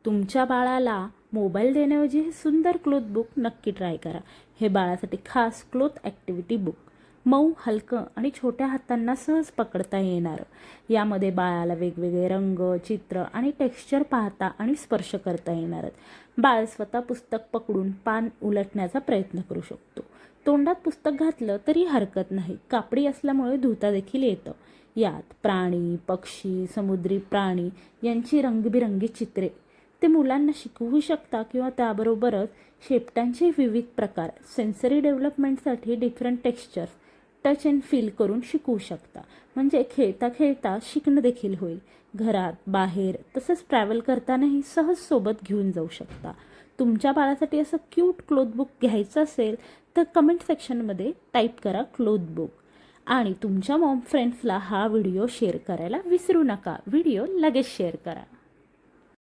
तुमच्या बाळाला मोबाईल देण्याऐवजी हे सुंदर क्लोथ बुक नक्की ट्राय करा. हे बाळासाठी खास क्लोथ ॲक्टिव्हिटी बुक. मऊ, हलकं आणि छोट्या हातांना सहज पकडता येणारं. यामध्ये बाळाला वेगवेगळे रंग, चित्र आणि टेक्स्चर पाहता आणि स्पर्श करता येणार. बाळ स्वतः पुस्तक पकडून पान उलटण्याचा प्रयत्न करू शकतो. तोंडात पुस्तक घातलं तरी हरकत नाही. कापडी असल्यामुळे धुता देखील येतं. यात प्राणी, पक्षी, समुद्री प्राणी यांची रंगबिरंगी चित्रे ते मुलांना शिकवू शकता किंवा त्याबरोबरच शेपटांचे विविध प्रकार, सेन्सरी डेव्हलपमेंटसाठी different textures touch and feel करून शिकवू शकता. म्हणजे खेळता खेळता शिकणं देखील होईल. घरात, बाहेर तसंच ट्रॅव्हल करतानाही सहज सोबत घेऊन जाऊ शकता. तुमच्या बाळासाठी असं क्यूट क्लोथ बुक घ्यायचं असेल तर कमेंट सेक्शनमध्ये टाईप करा क्लोथ बुक. आणि तुमच्या मॉम फ्रेंड्सला हा व्हिडिओ शेअर करायला विसरू नका. व्हिडिओ लगेच शेअर करा.